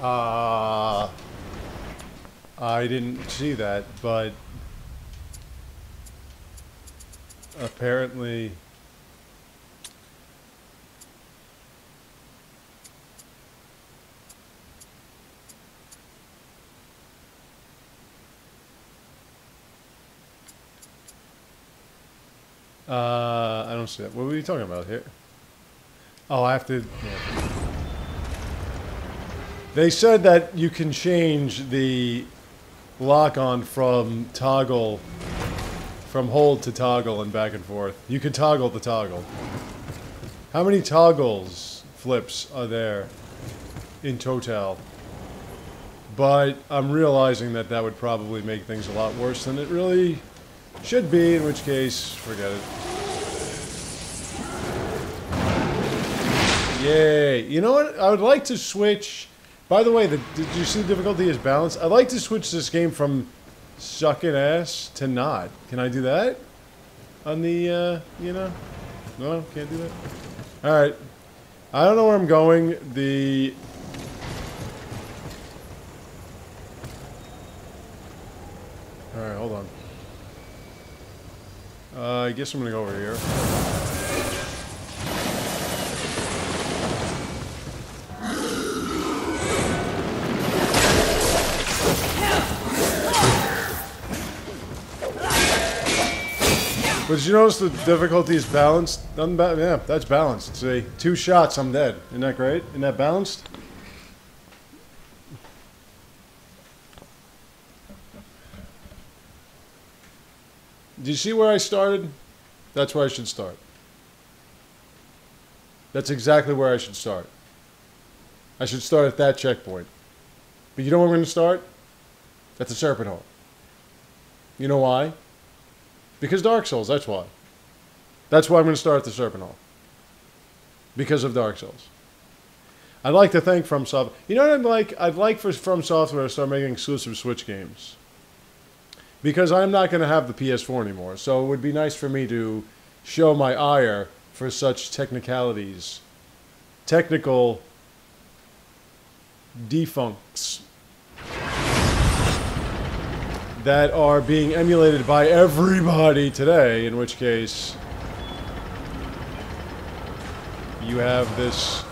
I didn't see that, but apparently I don't see that. What were you talking about here? Oh, I have to... Yeah. They said that you can change the lock-on from toggle, from hold to toggle and back and forth. You can toggle the toggle. How many toggles flips are there in total? But I'm realizing that that would probably make things a lot worse than it really should be, in which case, forget it. Yay. You know what? I would like to switch... By the way, did you see the difficulty is balanced? I'd like to switch this game from sucking ass to not. Can I do that? On the, you know? No, can't do that? Alright. I don't know where I'm going. The... Alright, hold on. I guess I'm gonna go over here. But did you notice the difficulty is balanced? Yeah, that's balanced. See, 2 shots, I'm dead. Isn't that great? Isn't that balanced? Do you see where I started? That's where I should start. That's exactly where I should start. I should start at that checkpoint. But you know where I'm going to start? At the Serpent Hole. You know why? Because Dark Souls, that's why. That's why I'm going to start at the Serpent Hole. Because of Dark Souls. I'd like to thank From Software. You know what I'd like? I'd like for From Software to start making exclusive Switch games. Because I'm not going to have the PS4 anymore. So it would be nice for me to show my ire for such technicalities. Technical defuncts that are being emulated by everybody today, in which case you have this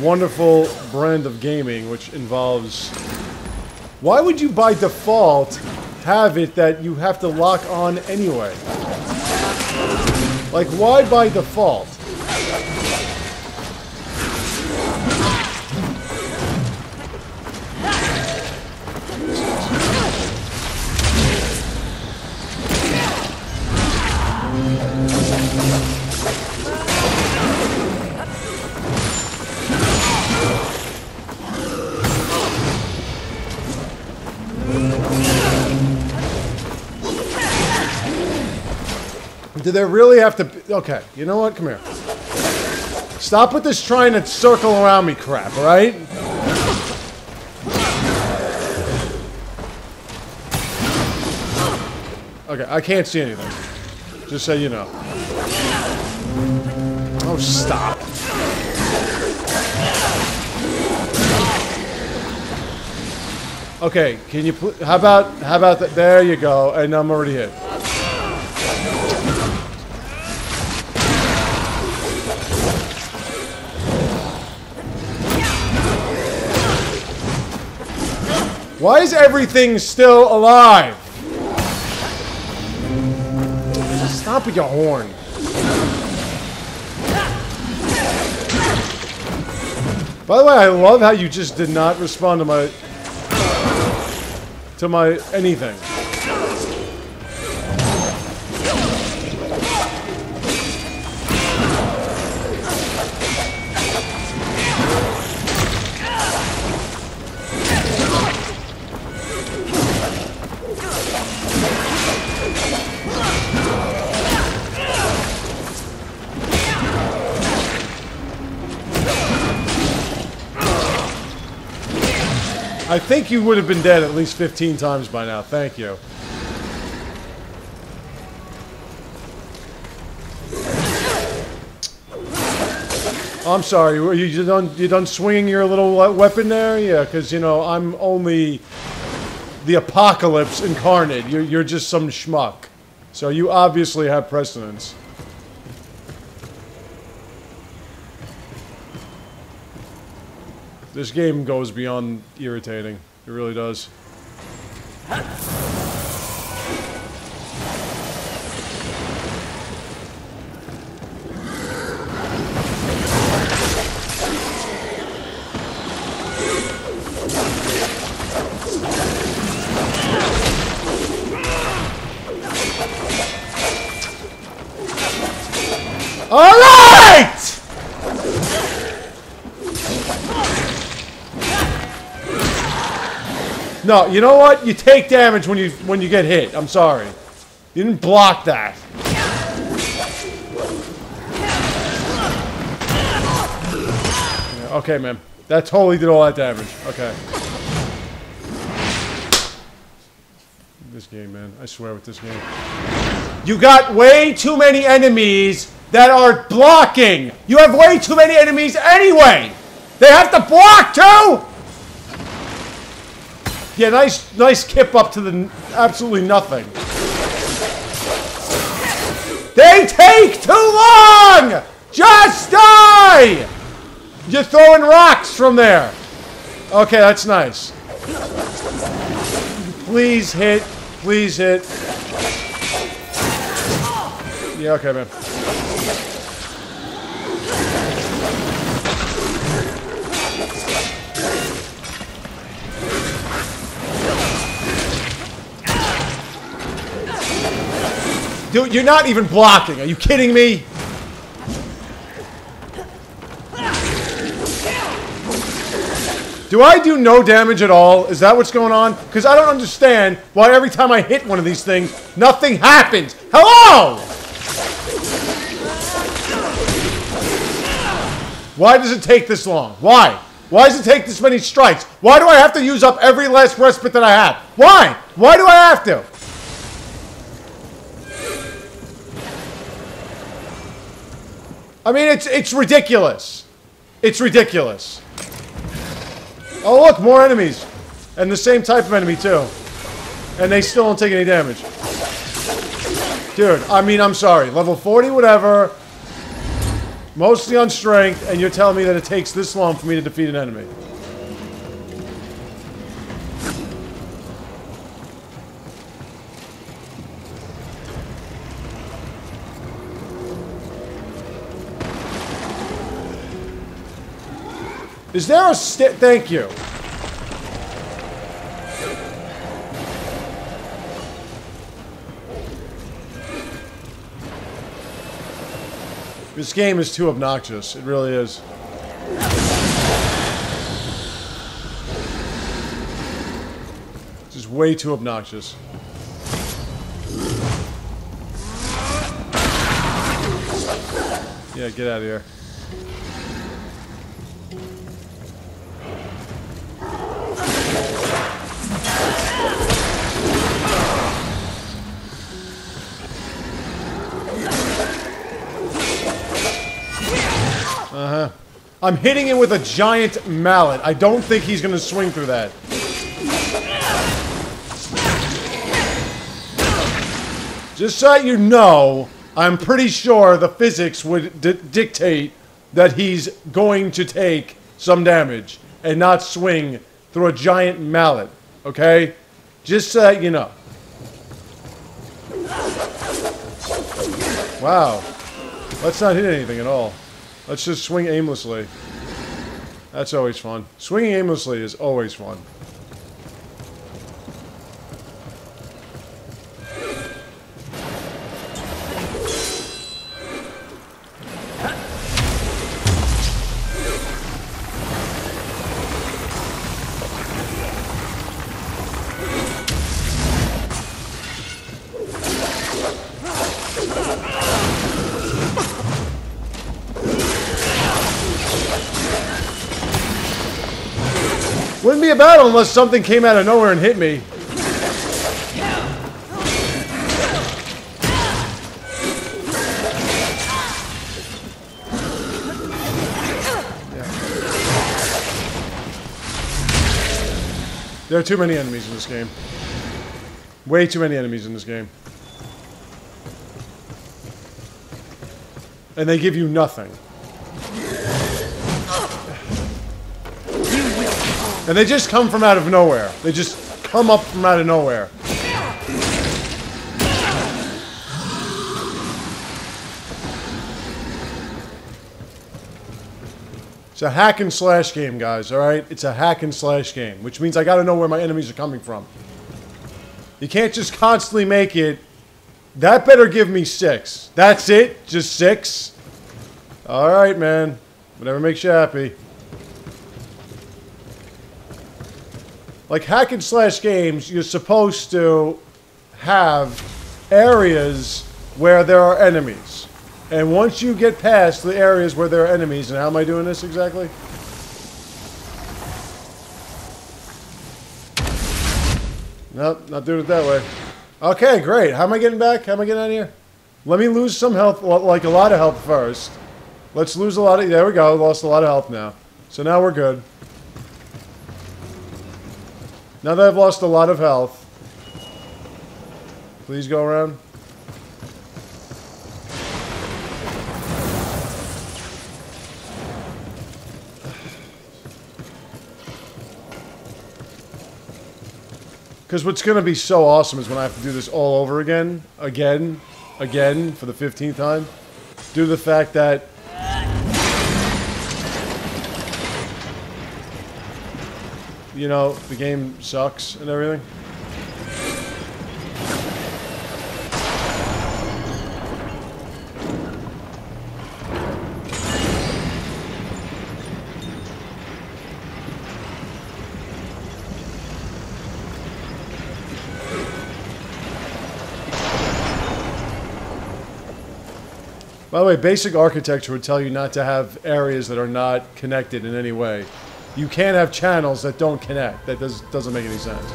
wonderful brand of gaming which involves... Why would you by default have it that you have to lock on anyway? Like, why by default? Do they really have to... Okay, you know what? Come here. Stop with this trying to circle around me crap, alright? Okay, I can't see anything. Just so you know. Oh, stop. Okay, can you... How about that? There you go, and I'm already hit. Why is everything still alive? Stop with your horn. By the way, I love how you just did not respond to my anything. I think you would have been dead at least 15 times by now. Thank you. I'm sorry. Were you done swinging your little weapon there? Yeah, because you know I'm only the apocalypse incarnate. You're just some schmuck. So you obviously have precedence. This game goes beyond irritating. It really does. All right! No, you know what? You take damage when you get hit. I'm sorry. You didn't block that. Yeah, okay, man. That totally did all that damage. Okay. This game, man. I swear with this game. You got way too many enemies that are blocking. You have way too many enemies anyway. They have to block too. Yeah, nice kip up to the absolutely nothing. They take too long! Just die! You're throwing rocks from there. Okay, that's nice. Please hit. Please hit. Yeah, okay, man. Dude, you're not even blocking. Are you kidding me? Do I do no damage at all? Is that what's going on? Because I don't understand why every time I hit one of these things, nothing happens. Hello! Why does it take this long? Why? Why does it take this many strikes? Why do I have to use up every last respite that I have? Why? Why do I have to? I mean, it's ridiculous. It's ridiculous. Oh, look, more enemies. And the same type of enemy, too. And they still don't take any damage. Dude, I mean, I'm sorry. Level 40, whatever. Mostly on strength, and you're telling me that it takes this long for me to defeat an enemy. Is there a thank you. This game is too obnoxious. It really is. It's just way too obnoxious. Yeah, get out of here. Uh-huh. I'm hitting him with a giant mallet. I don't think he's gonna swing through that. Just so you know, I'm pretty sure the physics would dictate that he's going to take some damage and not swing through a giant mallet. Okay? Just so you know. Wow. Let's not hit anything at all. Let's just swing aimlessly. That's always fun. Swinging aimlessly is always fun. Wouldn't be a battle unless something came out of nowhere and hit me. There are too many enemies in this game. Way too many enemies in this game. And they give you nothing. And they just come from out of nowhere. They just come up from out of nowhere. It's a hack and slash game, guys, alright? It's a hack and slash game, which means I gotta know where my enemies are coming from. You can't just constantly make it... That better give me 6. That's it? Just 6? Alright, man. Whatever makes you happy. Like, hack and slash games, you're supposed to have areas where there are enemies. And once you get past the areas where there are enemies, and how am I doing this exactly? Nope, not doing it that way. Okay, great. How am I getting back? How am I getting out of here? Let me lose some health, like a lot of health first. Let's lose a lot of... There we go, lost a lot of health now. So now we're good. Now that I've lost a lot of health. Please go around. Because what's going to be so awesome is when I have to do this all over again, for the 15th time, due to the fact that you know, the game sucks and everything. By the way, basic architecture would tell you not to have areas that are not connected in any way. You can't have channels that don't connect. That doesn't make any sense.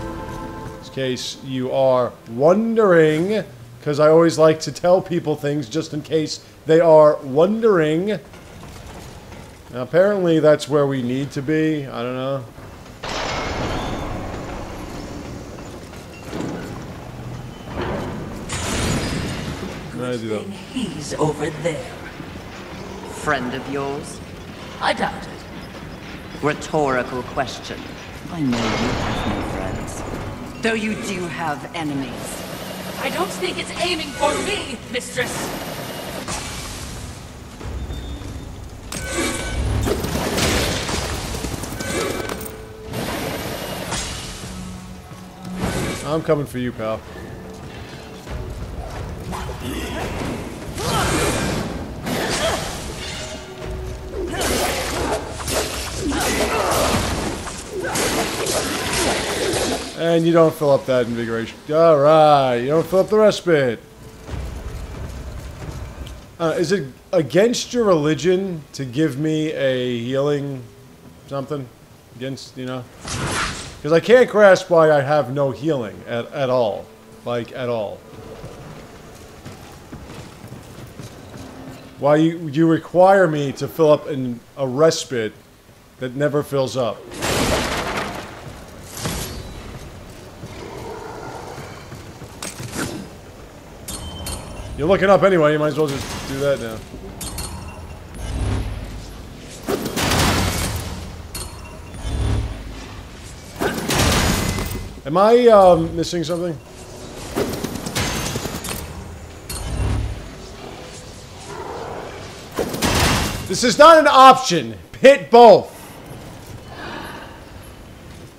In case you are wondering, because I always like to tell people things just in case they are wondering. Now, apparently that's where we need to be. I don't know. He's over there. Friend of yours? I doubt it. Rhetorical question. I know you have no friends. Though you do have enemies. I don't think it's aiming for me, mistress. I'm coming for you, pal. And you don't fill up that invigoration. Alright, you don't fill up the respite. Is it against your religion to give me a healing something? Against, you know? Because I can't grasp why I have no healing at all. Like, at all. Why you require me to fill up a respite that never fills up. You're looking up anyway, you might as well just do that now. Am I missing something? This is not an option. Hit both.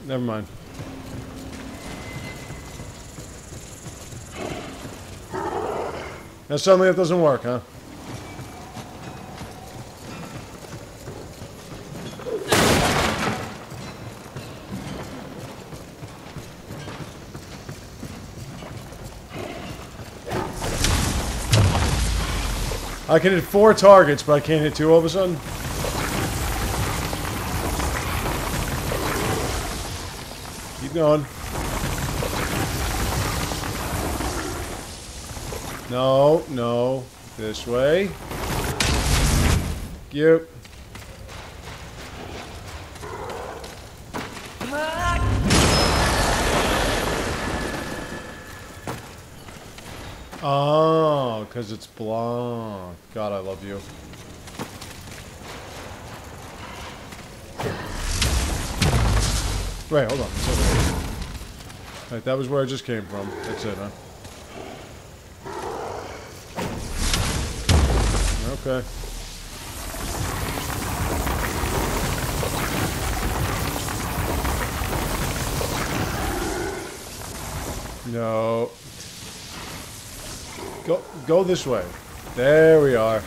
Never mind. Now suddenly it doesn't work, huh? I can hit 4 targets, but I can't hit 2 all of a sudden. Keep going. No, no. This way. Yep. Oh, because it's blonde. God, I love you. Wait, hold on. Right, that was where I just came from. That's it, huh? Okay. No. Go this way. There we are.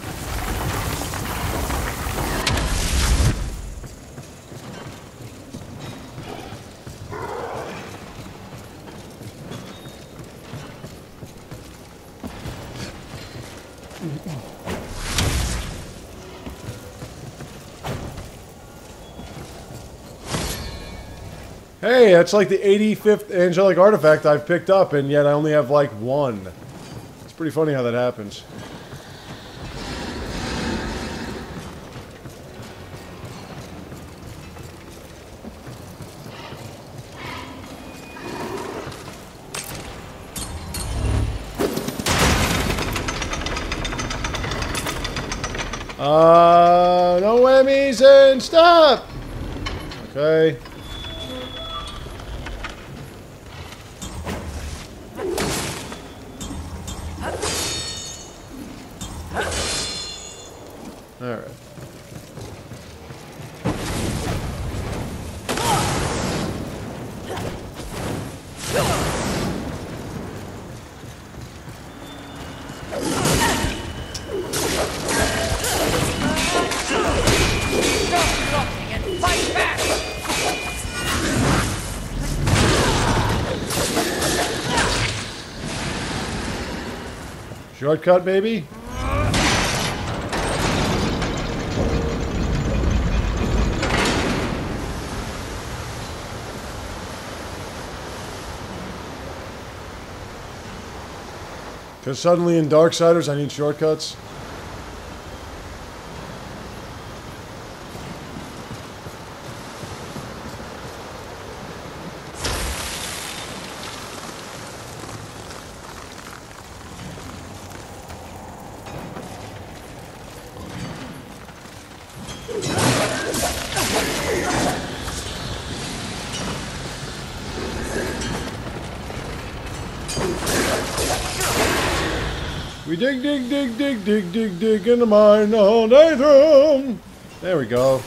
Hey, that's like the 85th angelic artifact I've picked up, and yet I only have like one. It's pretty funny how that happens. No whammies and stop! Okay. Alright. Shortcut, baby. Because suddenly in Darksiders I need shortcuts. We dig, dig, dig, dig, dig, dig, dig in the mine all day through. There we go.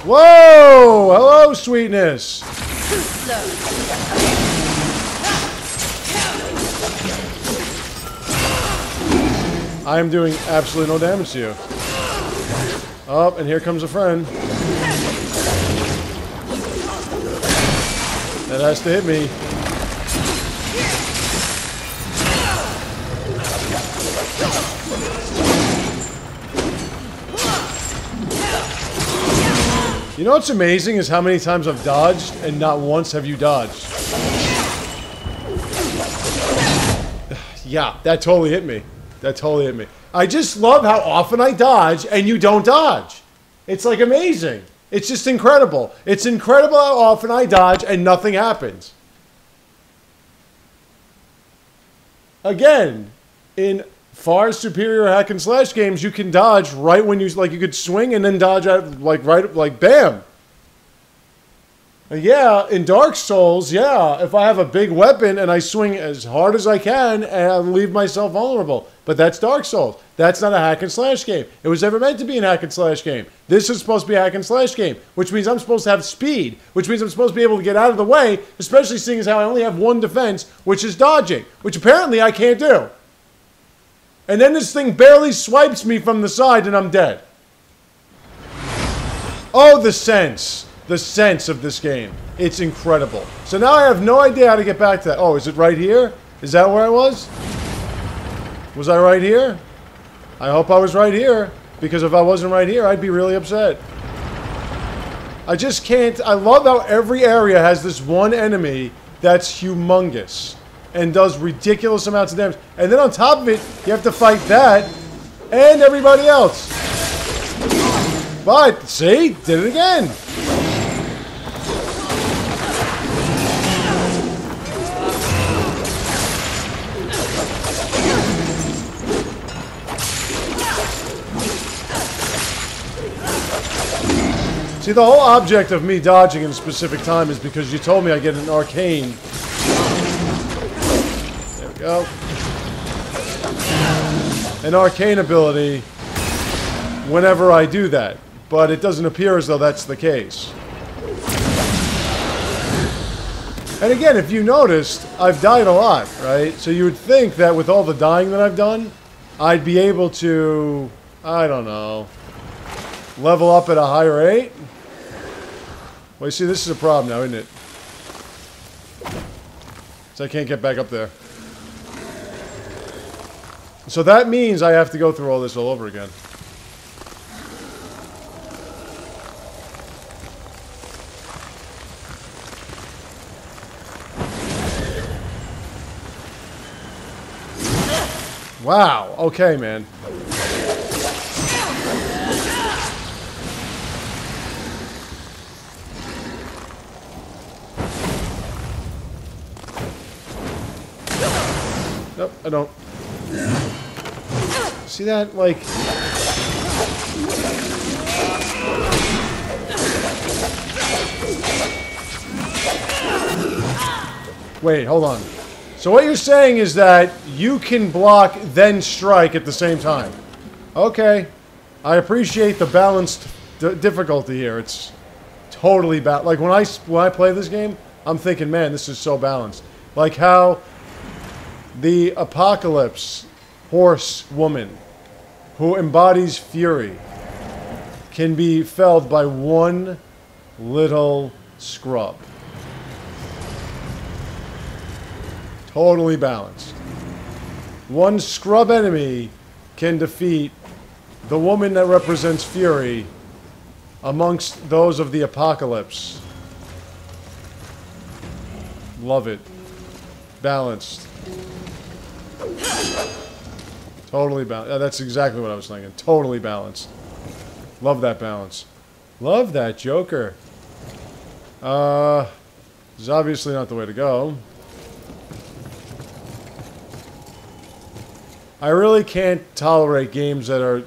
Whoa! Hello, sweetness. I am doing absolutely no damage to you. Oh, and here comes a friend. That has to hit me. You know what's amazing is how many times I've dodged and not once have you dodged. Yeah, that totally hit me. That totally hit me. I just love how often I dodge and you don't dodge. It's like amazing. It's just incredible. It's incredible how often I dodge and nothing happens. Again, in far superior hack and slash games, you can dodge right when you you could swing and then dodge at like bam. Yeah, in Dark Souls, yeah, if I have a big weapon and I swing as hard as I can and I leave myself vulnerable. But that's Dark Souls. That's not a hack and slash game. It was never meant to be a hack and slash game. This is supposed to be a hack and slash game, which means I'm supposed to have speed, which means I'm supposed to be able to get out of the way, especially seeing as how I only have one defense, which is dodging, which apparently I can't do. And then this thing barely swipes me from the side and I'm dead. Oh, the sense. The sense of this game. It's incredible. So now I have no idea how to get back to that. Oh, is it right here? Is that where I was? Was I right here? I hope I was right here. Because if I wasn't right here, I'd be really upset. I just can't. I love how every area has this one enemy that's humongous. And does ridiculous amounts of damage. And then on top of it, you have to fight that and everybody else. But, see? Did it again. See, the whole object of me dodging in a specific time is because you told me I get an arcane. There we go. An arcane ability whenever I do that. But it doesn't appear as though that's the case. And again, if you noticed, I've died a lot, right? So you would think that with all the dying that I've done, I'd be able to, I don't know, level up at a higher rate? Well, you see, this is a problem now, isn't it? So I can't get back up there. So that means I have to go through all this all over again. Wow, okay, man. Nope, I don't. See that? Like... Wait, hold on. So what you're saying is that you can block, then strike at the same time. Okay. I appreciate the balanced difficulty here. It's totally balanced. Like, when I play this game, I'm thinking, man, this is so balanced. Like how the Apocalypse horse woman who embodies fury can be felled by one little scrub. Totally balanced. One scrub enemy can defeat the woman that represents fury amongst those of the Apocalypse. Love it. Balanced. Totally balanced. That's exactly what I was thinking. Totally balanced. Love that balance. Love that Joker. This is obviously not the way to go. I really can't tolerate games that are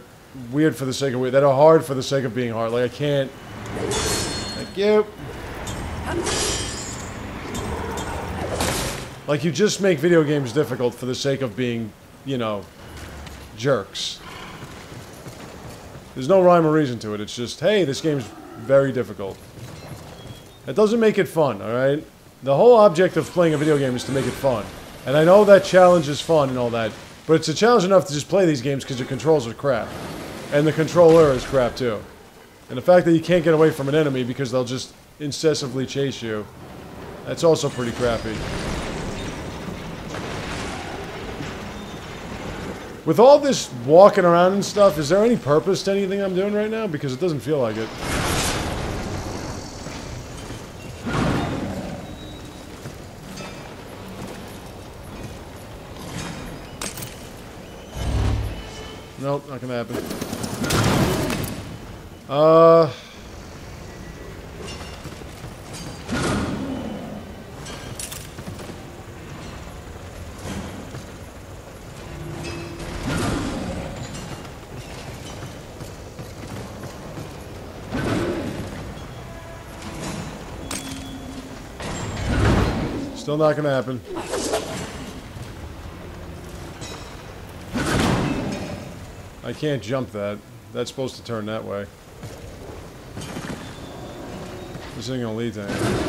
weird for the sake of weird, that are hard for the sake of being hard. Like, I can't... Thank you. Like, you just make video games difficult for the sake of being, you know, jerks. There's no rhyme or reason to it. It's just, hey, this game's very difficult. That doesn't make it fun, alright? The whole object of playing a video game is to make it fun. And I know that challenge is fun and all that, but it's a challenge enough to just play these games because your controls are crap. And the controller is crap too. And the fact that you can't get away from an enemy because they'll just incessantly chase you, that's also pretty crappy. With all this walking around and stuff, is there any purpose to anything I'm doing right now? Because it doesn't feel like it. Nope, not gonna happen. Still not gonna happen. I can't jump that. That's supposed to turn that way. This ain't gonna lead to anything.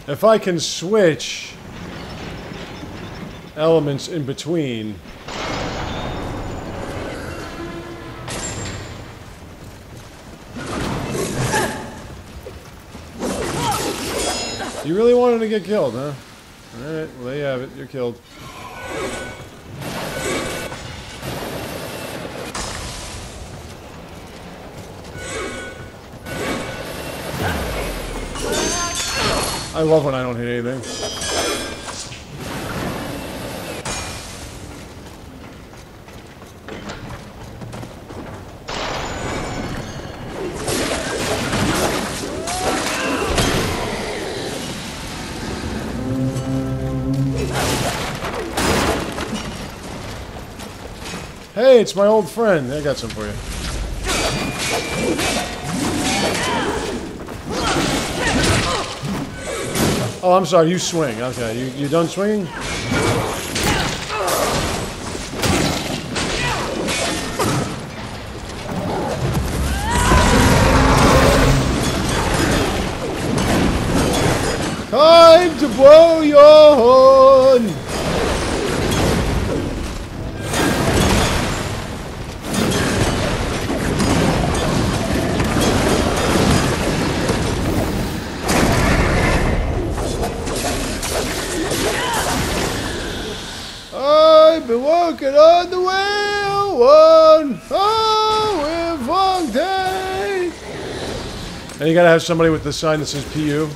If I can switch elements in between. You really wanted to get killed, huh? Alright, well there you have it. You're killed. I love when I don't hit anything. Hey, it's my old friend. I got some for you. Oh, I'm sorry. You swing. Okay, you done swinging? Time to blow your horn. I've been working on the wheel one. Oh, with long day. And you gotta have somebody with the sign that says PU.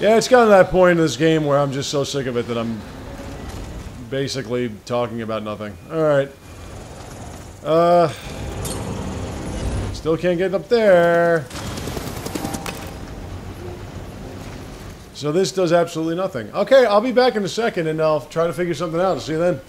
Yeah, it's gotten to that point in this game where I'm just so sick of it that I'm basically talking about nothing. Alright. Still can't get up there. So this does absolutely nothing. Okay, I'll be back in a second and I'll try to figure something out. See you then.